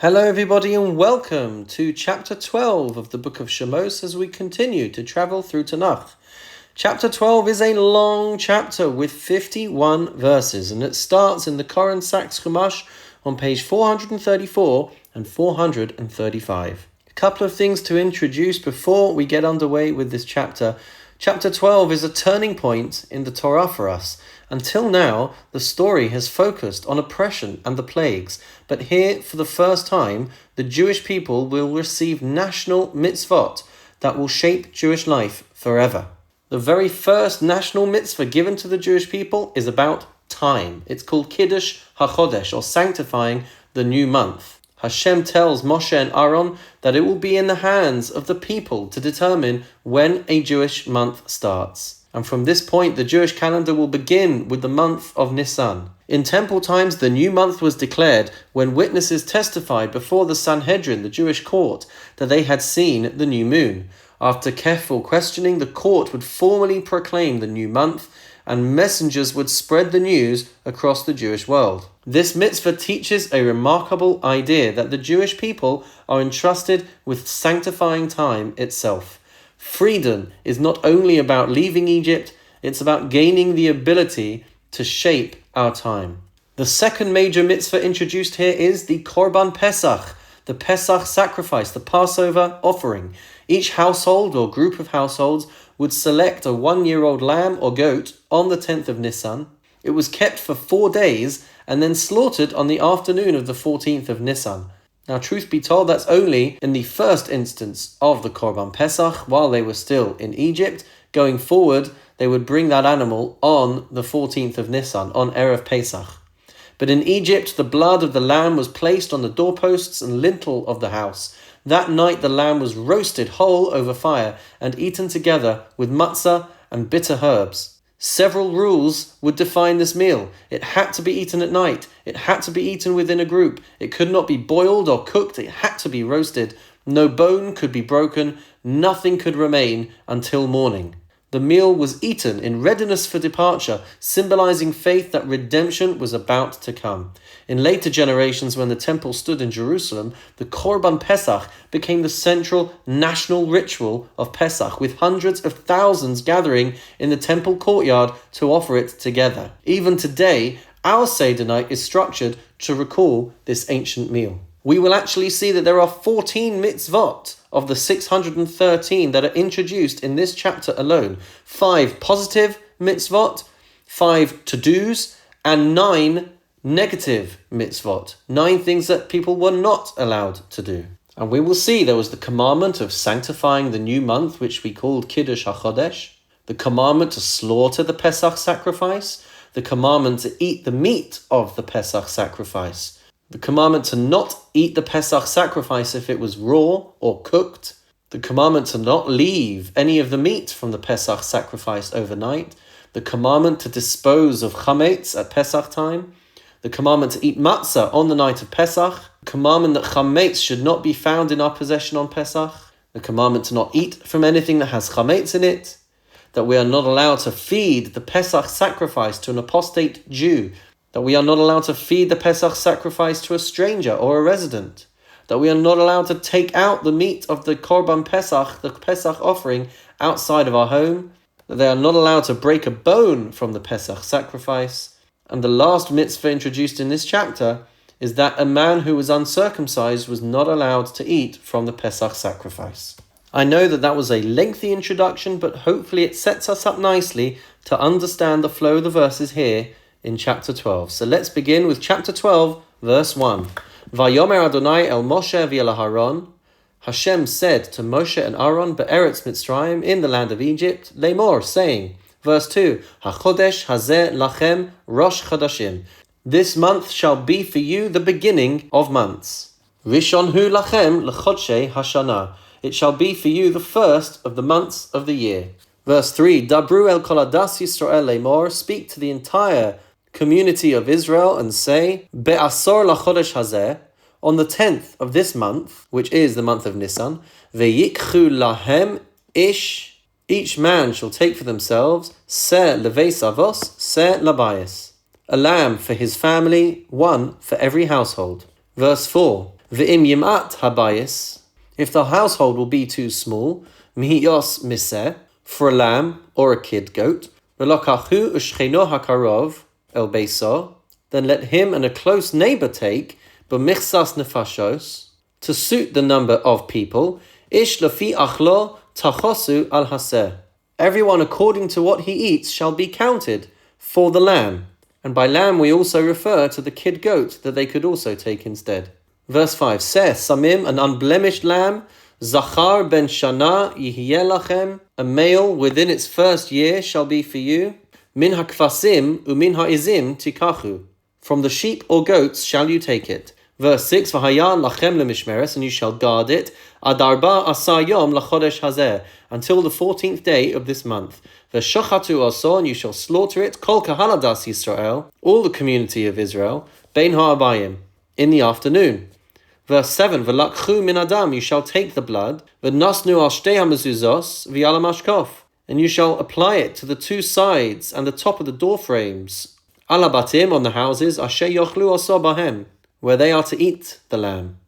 Hello everybody and welcome to chapter 12 of the book of Shemot as we continue to travel through Tanach. Chapter 12 is a long chapter with 51 verses and it starts in the Koren Sachs Chumash on page 434 and 435. A couple of things to introduce before we get underway with this chapter. Chapter 12 is a turning point in the Torah for us. Until now, the story has focused on oppression and the plagues, but here, for the first time, the Jewish people will receive national mitzvot that will shape Jewish life forever. The very first national mitzvah given to the Jewish people is about time. It's called Kiddush HaChodesh, or sanctifying the new month. Hashem tells Moshe and Aaron that it will be in the hands of the people to determine when a Jewish month starts. And from this point, the Jewish calendar will begin with the month of Nisan. In temple times, the new month was declared when witnesses testified before the Sanhedrin, the Jewish court, that they had seen the new moon. After careful questioning, the court would formally proclaim the new month, and messengers would spread the news across the Jewish world. This mitzvah teaches a remarkable idea that the Jewish people are entrusted with sanctifying time itself. Freedom is not only about leaving Egypt, it's about gaining the ability to shape our time. The second major mitzvah introduced here is the Korban Pesach, the Pesach sacrifice, the Passover offering. Each household or group of households would select a 1-year-old lamb or goat on the 10th of Nisan. It was kept for 4 days and then slaughtered on the afternoon of the 14th of Nisan. Now, truth be told, that's only in the first instance of the Korban Pesach, while they were still in Egypt. Going forward, they would bring that animal on the 14th of Nisan, on Erev Pesach. But in Egypt, the blood of the lamb was placed on the doorposts and lintel of the house. That night, the lamb was roasted whole over fire and eaten together with matzah and bitter herbs. Several rules would define this meal. It had to be eaten at night. It had to be eaten within a group. It could not be boiled or cooked. It had to be roasted. No bone could be broken. Nothing could remain until morning. The meal was eaten in readiness for departure, symbolizing faith that redemption was about to come. In later generations, when the temple stood in Jerusalem, the Korban Pesach became the central national ritual of Pesach, with hundreds of thousands gathering in the temple courtyard to offer it together. Even today, our Seder night is structured to recall this ancient meal. We will actually see that there are 14 mitzvot of the 613 that are introduced in this chapter alone. 5 positive mitzvot, 5 to-dos, and 9 negative mitzvot. 9 things that people were not allowed to do. And we will see there was the commandment of sanctifying the new month, which we called Kiddush HaChodesh, the commandment to slaughter the Pesach sacrifice, the commandment to eat the meat of the Pesach sacrifice, the commandment to not eat the Pesach sacrifice if it was raw or cooked, the commandment to not leave any of the meat from the Pesach sacrifice overnight, the commandment to dispose of chametz at Pesach time, the commandment to eat matzah on the night of Pesach, the commandment that chametz should not be found in our possession on Pesach, the commandment to not eat from anything that has chametz in it, that we are not allowed to feed the Pesach sacrifice to an apostate Jew, that we are not allowed to feed the Pesach sacrifice to a stranger or a resident, that we are not allowed to take out the meat of the Korban Pesach, the Pesach offering, outside of our home, that they are not allowed to break a bone from the Pesach sacrifice. And the last mitzvah introduced in this chapter is that a man who was uncircumcised was not allowed to eat from the Pesach sacrifice. I know that was a lengthy introduction, but hopefully it sets us up nicely to understand the flow of the verses here in chapter 12. So let's begin with chapter 12, verse 1. Vayomer Adonai el Moshe v'el Aharon. Hashem said to Moshe and Aaron be'eretz Mitzrayim, in the land of Egypt, Lemor, saying, verse 2, HaChodesh hazeh lachem rosh chodashim. This month shall be for you the beginning of months. Rishon hu lachem l'chodshei hashana. It shall be for you the first of the months of the year. Verse 3, Dabru el kol hadas Yisrael lemor. Speak to the entire community of Israel and say, Be'asor lachodesh hazeh, on the 10th of this month, which is the month of Nisan, Ve'yikchu lahem ish, each man shall take for themselves, se leveis avos, se labayis, a lamb for his family, one for every household. Verse 4, V'im yimat habayis, if the household will be too small, mihiyos miseh, for a lamb or a kid goat, v'lokachu u'shcheno hakarov el beiso, then let him and a close neighbor take, b'michsas nefashos, to suit the number of people, ish lafi achlo tachosu al haseh. Everyone according to what he eats shall be counted for the lamb. And by lamb we also refer to the kid goat that they could also take instead. Verse 5, Seh samim, an unblemished lamb, Zachar ben shana yihyeh lachem, a male within its first year shall be for you. Min hakvasim umin ha'izim tikachu, from the sheep or goats shall you take it. Verse 6, V'hayan lachem lemishmeres, and you shall guard it, Adarba asa yom lachodesh hazeh, until the 14th day of this month. V'shochatu aso, and you shall slaughter it, Kol kahaladas Yisrael, all the community of Israel, Bein ha'abayim, in the afternoon. Verse 7, V'lakchu min adam, you shall take the blood, V'nasnu al shtei hamezuzos v'yal hamashkof, and you shall apply it to the two sides and the top of the door frames, Alabatim, on the houses, Asher yochlu aso bahem, where they are to eat the lamb.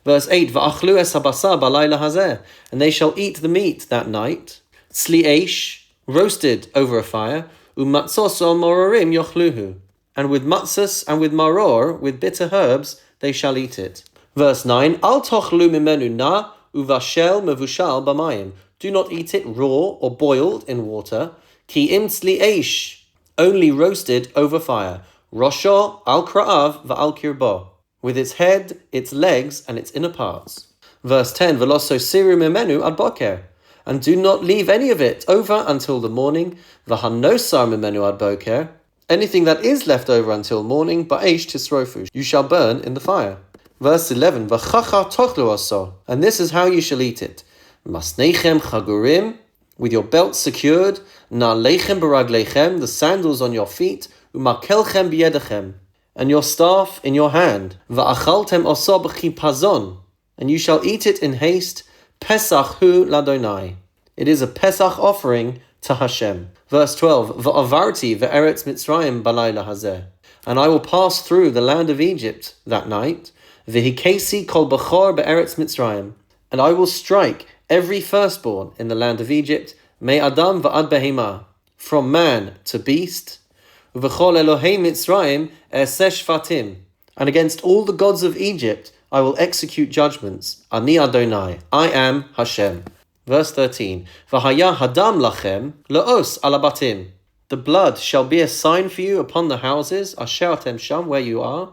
Verse 8, V'achlu es habasar balayla hazeh, and they shall eat the meat that night, Tzli eish, roasted over a fire, U'matzos o mororim yochluhu, and with matzos and with maror, with bitter herbs, they shall eat it. Verse 9, Al tochlu mimenu na, uvashel mevushal bamayim, do not eat it raw or boiled in water, Ki im tzli eish, only roasted over fire, Rosho al kra'av va'al kirbo, with its head, its legs, and its inner parts. Verse 10, Veloso siru mimenu ad boker, and do not leave any of it over until the morning, V'hanosar mimenu ad boker, anything that is left over until morning, ba'esh tisrofu, you shall burn in the fire. Verse 11, V'chacha tochlu aso, and this is how you shall eat it. Masneichem chagurim, with your belts secured, Na'lechem baraglechem, the sandals on your feet, U'makelchem b'yedechem, and your staff in your hand. Va'achaltem oso b'chipazon, and you shall eat it in haste. Pesach hu ladonai, it is a Pesach offering to Hashem. Verse 12, Va'avarti ve'eretz Mitzrayim balayla hazeh, and I will pass through the land of Egypt that night. V'hikesi kol bechor be'eretz Mitzrayim, and I will strike every firstborn in the land of Egypt, me adam va'ad behema, from man to beast. V'chol Elohei Mitzrayim eseh shvatim, and against all the gods of Egypt I will execute judgments. Ani Adonai, I am Hashem. Verse 13, V'haya hadam lachem le'os alabatim, the blood shall be a sign for you upon the houses, asher atem sham, where you are.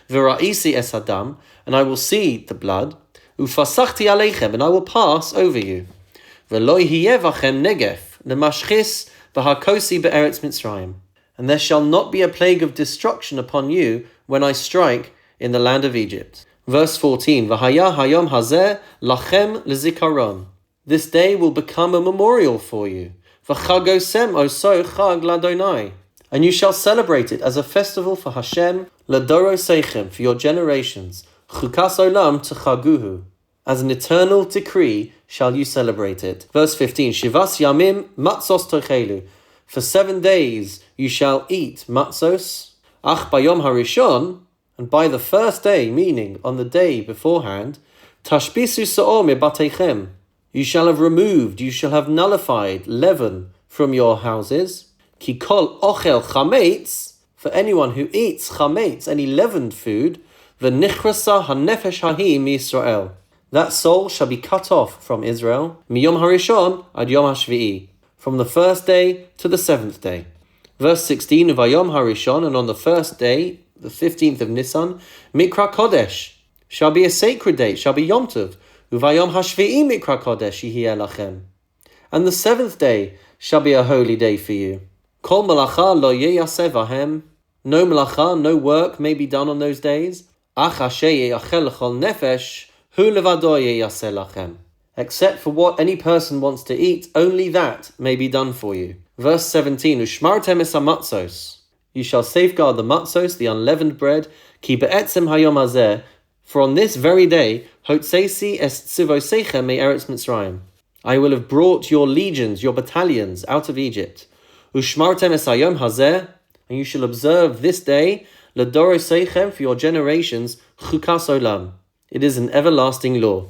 V'ra'isi es hadam, and I will see the blood. Ufasachti aleichem, and I will pass over you. V'lo yihye vachem negef lemashchis b'hakosi be'eretz Mitzrayim, and there shall not be a plague of destruction upon you when I strike in the land of Egypt. Verse 14, V'haya hayom hazeh lachem lezikaron, this day will become a memorial for you. V'chagosem oso chag ladonai, and you shall celebrate it as a festival for Hashem, ladoroseichem, for your generations, chukas olam techaguhu, as an eternal decree shall you celebrate it. Verse 15, Shivas yamim matzos tochelu, for 7 days you shall eat matzos, ach bayom harishon, and by the first day, meaning on the day beforehand, tashbisu sa'or mebateichem, you shall have removed, you shall have nullified leaven from your houses. Ki kol ochel chametz, for anyone who eats chametz, any leavened food, v'nichrasa hanefesh hahi miYisrael, that soul shall be cut off from Israel, miyom harishon ad yom hashvi'i, from the first day to the 7th day. Verse 16, vayom harishon, and on the first day, the 15th of Nisan, mikra kodesh, shall be a sacred day, shall be Yom Tov. Uvayom hashvi'i mikra kodesh yihyeh lachem, and the 7th day shall be a holy day for you. Kol malacha lo yeyaseh vahem, no malacha, no work may be done on those days. Ach asher yeyachel lechol nefesh, hu levado yeyaseh lachem, except for what any person wants to eat, only that may be done for you. Verse 17, Ushmartem es hamatzos, you shall safeguard the matzos, the unleavened bread, ki be'etzem hayom hazeh, for on this very day, Hotseisi es tzivoseichem me'eretz Mitzrayim, I will have brought your legions, your battalions out of Egypt. Ushmartem es hayom hazeh, and you shall observe this day, ledoroseichem, for your generations, chukas olam, It is an everlasting law.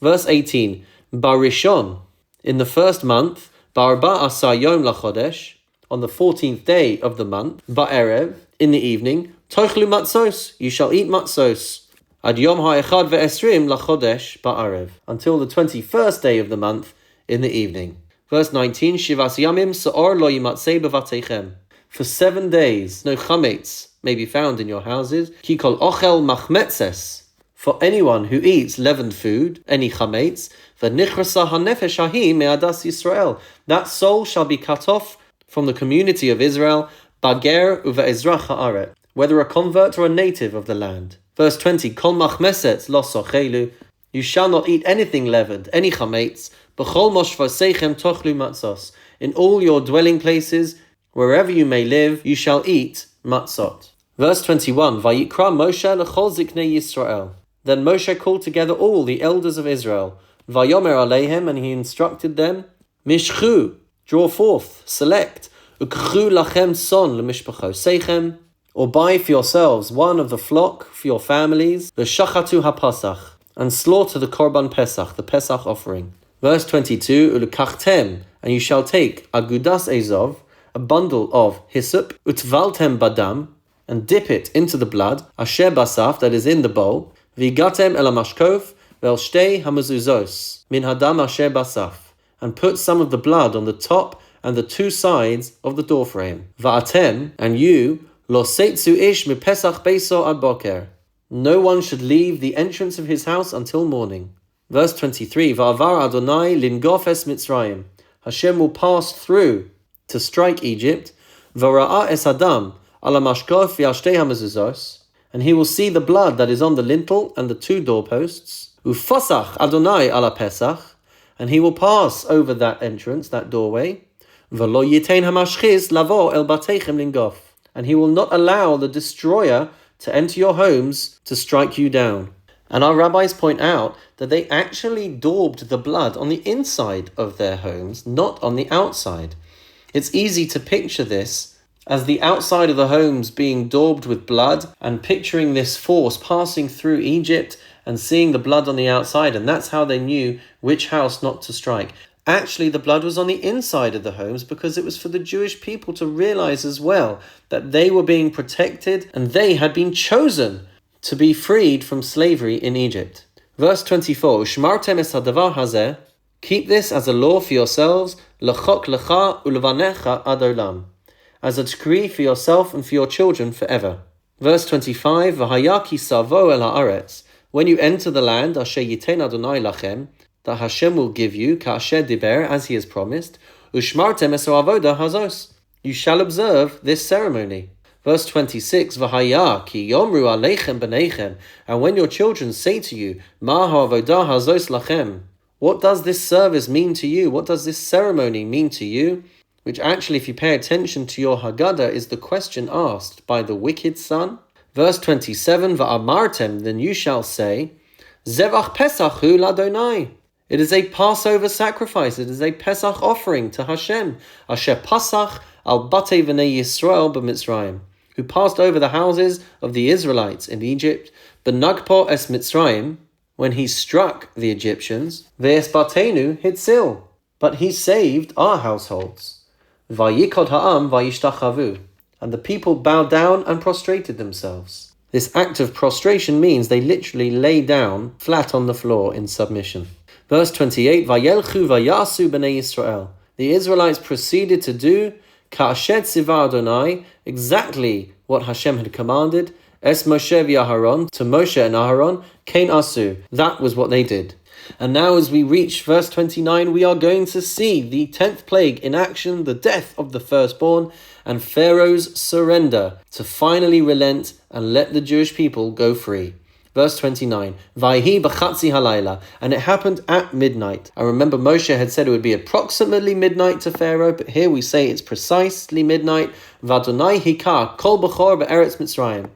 Verse 18, Barishon, in the first month, Barba Asa Yom Lachodesh, on the 14th day of the month, Ba'erev, in the evening, Tochlu Matzos, you shall eat matzos, Ad Yom Ha'echad Ve'esrim Lachodesh Ba'erev, until the 21st day of the month, in the evening. Verse 19, Shivas Yamim Sa'or Lo Yimatzei Bevateichem. For 7 days, no chametz may be found in your houses. Ki kol ochel machmetzes. For anyone who eats leavened food, any chametz, v'nichrasa hanefesh hahi me'adas Yisrael. That soul shall be cut off from the community of Israel, bager uve'ezrach ha'aret, whether a convert or a native of the land. Verse 20, kol machmeset lo sochelu. You shall not eat anything leavened, any chametz. B'chol moshvaseichem tochlu matzos. In all your dwelling places, wherever you may live, you shall eat matzot. Verse 21, Vayikra Moshe lechol ziknei Yisrael. Then Moshe called together all the elders of Israel. Vayomer aleihem, and he instructed them, Mishchu, draw forth, select, ukchu lachem son lemishpachoseichem, or buy for yourselves one of the flock for your families, v'shachatu hapasach, and slaughter the korban pesach, the pesach offering. Verse 22, ulekachtem, and you shall take agudas ezov, a bundle of hyssop, utvaltem badam, and dip it into the blood, asher basaf, that is in the bowl, vigatem el hamashkof, vel shtei hamazuzos, min hadam asher basaf, and put some of the blood on the top and the 2 sides of the doorframe. Va'atem, and you, lo seitzu ish mi pesach beiso ad boker. No one should leave the entrance of his house until morning. Verse 23, Va'avar Adonai lingof es Mitzrayim. Hashem will pass through to strike Egypt, V'ra'a es Adam ala mashkof v'ashtei hamezuzos, and he will see the blood that is on the lintel and the 2 doorposts, Ufosach Adonai ala Pesach, and he will pass over that entrance, that doorway, V'lo yitein hamashchiz lavo el bateichem lingof, and he will not allow the destroyer to enter your homes to strike you down. And our rabbis point out that they actually daubed the blood on the inside of their homes, not on the outside. It's easy to picture this as the outside of the homes being daubed with blood, and picturing this force passing through Egypt and seeing the blood on the outside, and that's how they knew which house not to strike. Actually, the blood was on the inside of the homes because it was for the Jewish people to realize as well that they were being protected and they had been chosen to be freed from slavery in Egypt. Verse 24, Shmartem es hadavar hazeh, keep this as a law for yourselves, lechok lecha ulvanecha ad olam, as a decree for yourself and for your children forever. Verse 25, V'haya ki savo el haaretz, when you enter the land, asher yitein Adonai lachem, that Hashem will give you, ka'asher diber, as he has promised, ushmartem es avoda hazos, you shall observe this ceremony. Verse 26, V'haya ki yomru aleichem b'neichem, and when your children say to you, Ma ha'avodah hazos lachem, what does this service mean to you? What does this ceremony mean to you? Which actually, if you pay attention to your Haggadah, is the question asked by the wicked son. Verse 27, Va'amartem, then you shall say, Zevach Pesach hu l'Adonai. It is a Passover sacrifice. It is a Pesach offering to Hashem. Asher Pasach al Batei V'nei Yisrael b'Mitzrayim, who passed over the houses of the Israelites in Egypt, B'nagpo es Mitzrayim, when he struck the Egyptians, Ve'es Batenu hitzil, but he saved our households. Vayikod ha'am vayishtachavu, and the people bowed down and prostrated themselves. This act of prostration means they literally lay down flat on the floor in submission. Verse 28, Vayelchu vayasu b'nei Yisrael. The Israelites proceeded to do ka'asher tzivah Adonai, exactly what Hashem had commanded, es Moshe v'Aharon, to Moshe and Aharon, kein asu. That was what they did. And now as we reach verse 29, we are going to see the 10th plague in action, the death of the firstborn, and Pharaoh's surrender to finally relent and let the Jewish people go free. Verse 29, Vayhi b'chatzi halayla, and it happened at midnight. I remember Moshe had said it would be approximately midnight to Pharaoh, but here we say it's precisely midnight. V'Adonai hika kol b'chor be'eretz Mitzrayim.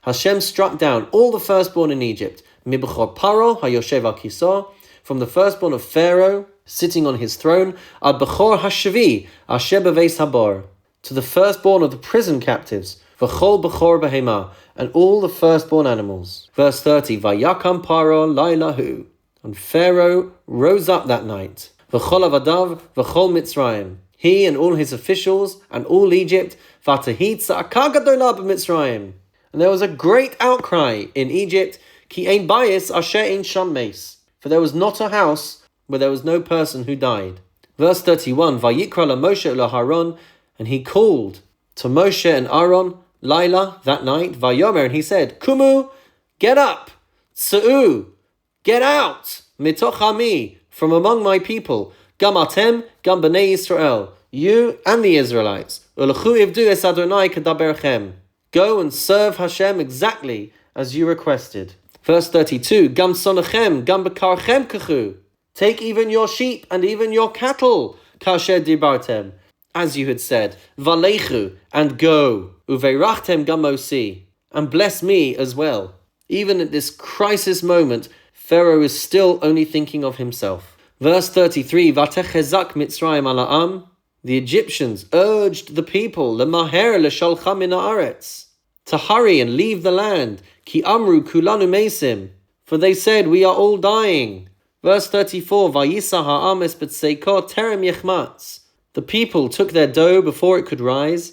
Hashem struck down all the firstborn in Egypt, Mibchor Paro hayoshev al kiso, from the firstborn of Pharaoh sitting on his throne, ad bechor hashavi asher beveis habor, to the firstborn of the prison captives, v'chol bechor behema, and all the firstborn animals. Verse 30, Vayakam paro laylahu, and Pharaoh rose up that night. V'chol avadav v'chol Mitzrayim, he and all his officials and all Egypt. V'tahit tza'aka gadola b'Mitzrayim, and there was a great outcry in Egypt. Ki ein bayis asher ein sham meis, for there was not a house where there was no person who died. Verse 31, Vayikra la Moshe la Haron, and he called to Moshe and Aaron, Laila, that night, Vayomer, and he said, Kumu, get up, Tsa'u, get out, mitoch ami, from among my people, Gam atem, gam b'nei Yisrael, you and the Israelites, Ulechu ivdu es Adonai kadaberchem, go and serve Hashem exactly as you requested. Verse 32, Gam sonachem, gam bekarchem kachu, take even your sheep and even your cattle, kasher dibartem, as you had said, Valechu, and go, uveirachtem gamosi, and bless me as well. Even at this crisis moment, Pharaoh is still only thinking of himself. Verse 33, Vatechezak Mitzrayim ala'am, the Egyptians urged the people, Lemaher leshalcha min haaretz, to hurry and leave the land, Ki amru kulanu mesim, for they said, we are all dying. Verse 34, Vayisa ha'am es betseiko terem yechmatz, the people took their dough before it could rise,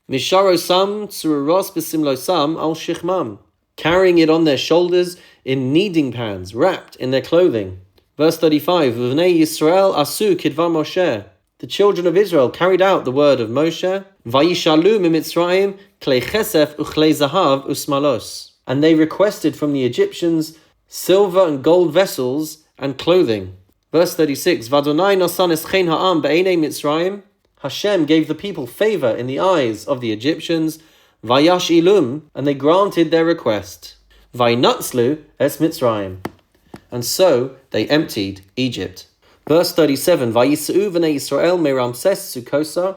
Misharosam tsururos besimlosam al shichmam, carrying it on their shoulders in kneading pans, wrapped in their clothing. Verse 35, V'nei Yisrael asu kidvar Moshe, the children of Israel carried out the word of Moshe, Vayishalu mimitzrayim klei chesef uchlei zahav usmalos, and they requested from the Egyptians silver and gold vessels and clothing. Verse 36, Vadonai nasan eschein ha'am be'enei Mitzrayim, Hashem gave the people favor in the eyes of the Egyptians, Vayash ilum, and they granted their request, Vainatzlu es Mitzrayim, and so they emptied Egypt. Verse 37, Vayisa'u v'nei Yisrael me Ramses Sukkosa,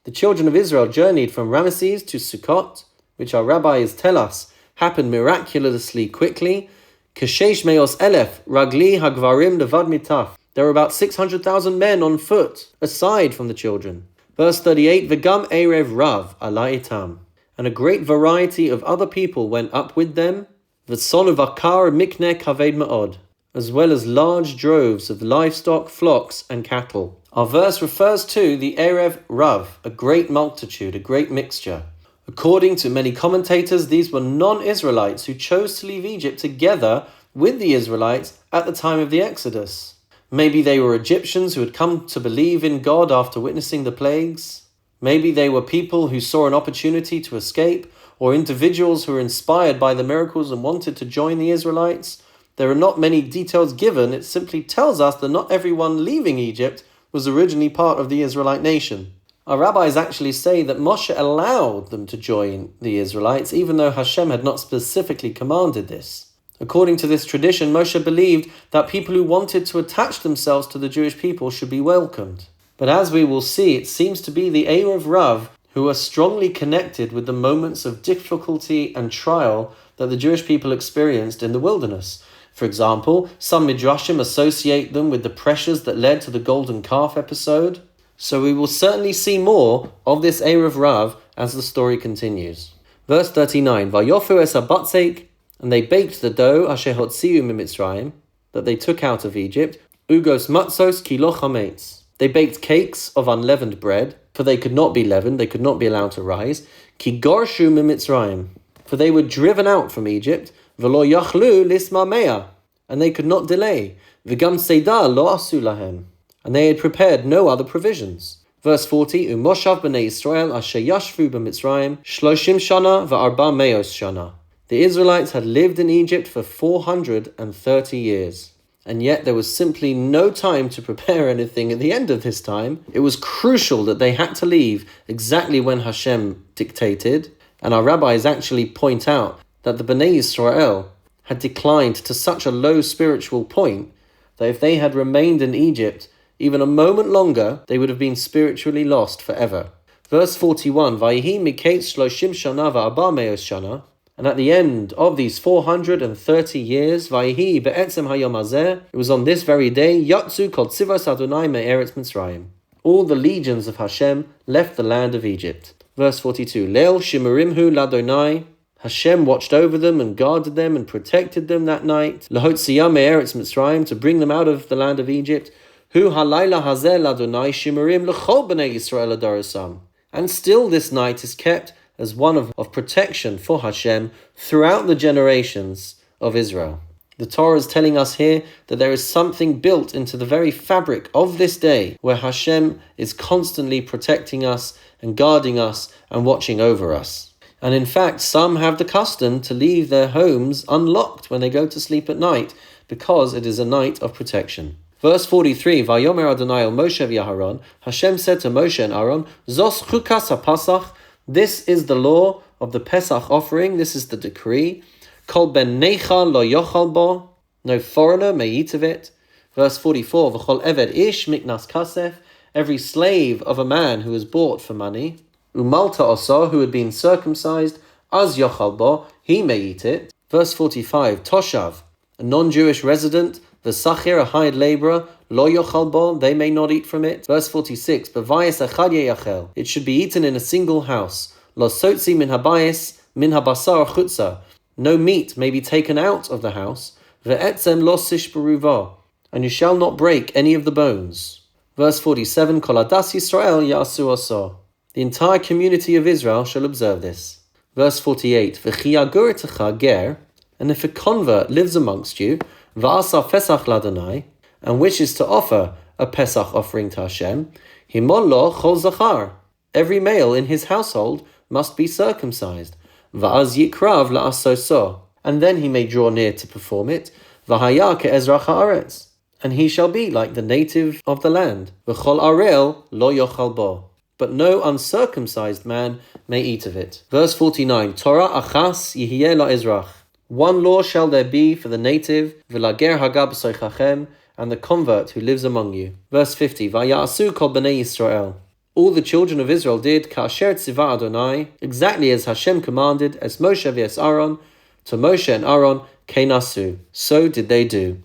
the children of Israel journeyed from Ramesses to Sukkot, which our rabbis tell us happened miraculously quickly, Keshesh meos elef ragli hagvarim levad mitaf, there were about 600,000 men on foot, aside from the children. Verse 38, V'gam erev rav ala itam, and a great variety of other people went up with them, V'son vakar mikne kaved ma'od, as well as large droves of livestock, flocks, and cattle. Our verse refers to the erev rav, a great multitude, a great mixture. According to many commentators, these were non-Israelites who chose to leave Egypt together with the Israelites at the time of the Exodus. Maybe they were Egyptians who had come to believe in God after witnessing the plagues. Maybe they were people who saw an opportunity to escape, or individuals who were inspired by the miracles and wanted to join the Israelites. There are not many details given. It simply tells us that not everyone leaving Egypt was originally part of the Israelite nation. Our rabbis actually say that Moshe allowed them to join the Israelites, even though Hashem had not specifically commanded this. According to this tradition, Moshe believed that people who wanted to attach themselves to the Jewish people should be welcomed. But as we will see, it seems to be the Erev Rav who are strongly connected with the moments of difficulty and trial that the Jewish people experienced in the wilderness. For example, some midrashim associate them with the pressures that led to the golden calf episode. So we will certainly see more of this Erev Rav as the story continues. Verse 39, Vayofu es habatzeik, and they baked the dough, asher hotziu mimitzrayim, that they took out of Egypt, ugos matzos ki lo chametz. They baked cakes of unleavened bread, for they could not be leavened, they could not be allowed to rise, ki gorshu mimitzrayim, for they were driven out from Egypt, v'lo yachlu lisma mea, and they could not delay, v'gam seida lo asu lahem, and they had prepared no other provisions. Verse 40, Umoshav b'nei Yisrael asher yashvu b'Mitzrayim, shloshim shana v'arba meos shana. The Israelites had lived in Egypt for 430 years, and yet there was simply no time to prepare anything at the end of this time. It was crucial that they had to leave exactly when Hashem dictated, and our rabbis actually point out that the Bnei Yisrael had declined to such a low spiritual point that if they had remained in Egypt even a moment longer, they would have been spiritually lost forever. Verse 41, Vayhi miketz shloshim shana v'arba meos shana, and at the end of these 430 years, Vayhi be'etzem hayom hazeh, it was on this very day, Yatzu kol tzivos Adonai me'eretz Mitzrayim. All the legions of Hashem left the land of Egypt. Verse 42, Leil shimurimhu ladonai. Hashem watched over them and guarded them and protected them that night. Lahotziyah me'eretz Mitzrayim, to bring them out of the land of Egypt. Hu halayla hazeh ladonai shimurim l'chol b'nei Yisrael adorasam. And still this night is kept as one of protection for Hashem throughout the generations of Israel. The Torah is telling us here that there is something built into the very fabric of this day where Hashem is constantly protecting us and guarding us and watching over us. And in fact, some have the custom to leave their homes unlocked when they go to sleep at night because it is a night of protection. Verse 43, Vayomer Adonai el Moshe v'Aharon, Hashem said to Moshe and Aaron, Zos chukas ha-pasach, this is the law of the Pesach offering, this is the decree. Kol ben necha lo yochal bo, no foreigner may eat of it. Verse 44, V'chol eved ish miknas kasef, every slave of a man who was bought for money. Umalta oso, who had been circumcised, az yochal bo, he may eat it. Verse 45, Toshav, a non-Jewish resident, v'sachir, a hired labourer, lo yochal bo, they may not eat from it. Verse 46, b'vayis echad yeyachel, it should be eaten in a single house. Lo sotzi min habayis, min habasar chutza, no meat may be taken out of the house. Ve'etzem lo sish beruva, and you shall not break any of the bones. Verse 47, Kol hadas Yisrael ya'asu oso, the entire community of Israel shall observe this. Verse 48, V'chi yagur etecha ger, and if a convert lives amongst you, v'asa pesach ladonai, and wishes to offer a Pesach offering to Hashem, himol lo chol zachar, every male in his household must be circumcised. Va'az yikrav la'asoso, and then he may draw near to perform it. V'haya ke'ezrach ha'aretz, and he shall be like the native of the land. V'chol arel lo yochal bo, but no uncircumcised man may eat of it. Verse 49, Torah achas yihyeh la'ezrach, one law shall there be for the native, v'lager hagab soichachem, and the convert who lives among you. Verse 50, Vaya'asu kol b'nei Yisrael, all the children of Israel did ka'asher tzivah Adonai, exactly as Hashem commanded, as Moshe v'es Aaron, to Moshe and Aaron, kenasu, so did they do.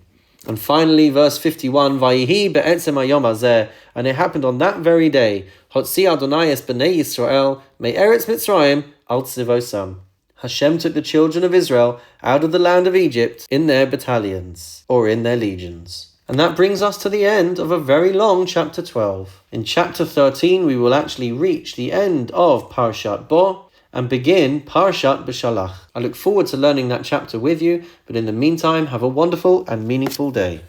And finally, verse 51, Vayihi be'etzem hayom hazeh, and it happened on that very day, Hotzi Adonai es b'nei Yisrael, me'eretz Mitzrayim al tzivosam. Hashem took the children of Israel out of the land of Egypt in their battalions, or in their legions. And that brings us to the end of a very long chapter 12. In chapter 13, we will actually reach the end of Parashat Bo and begin Parashat B'Shalach. I look forward to learning that chapter with you, but in the meantime, have a wonderful and meaningful day.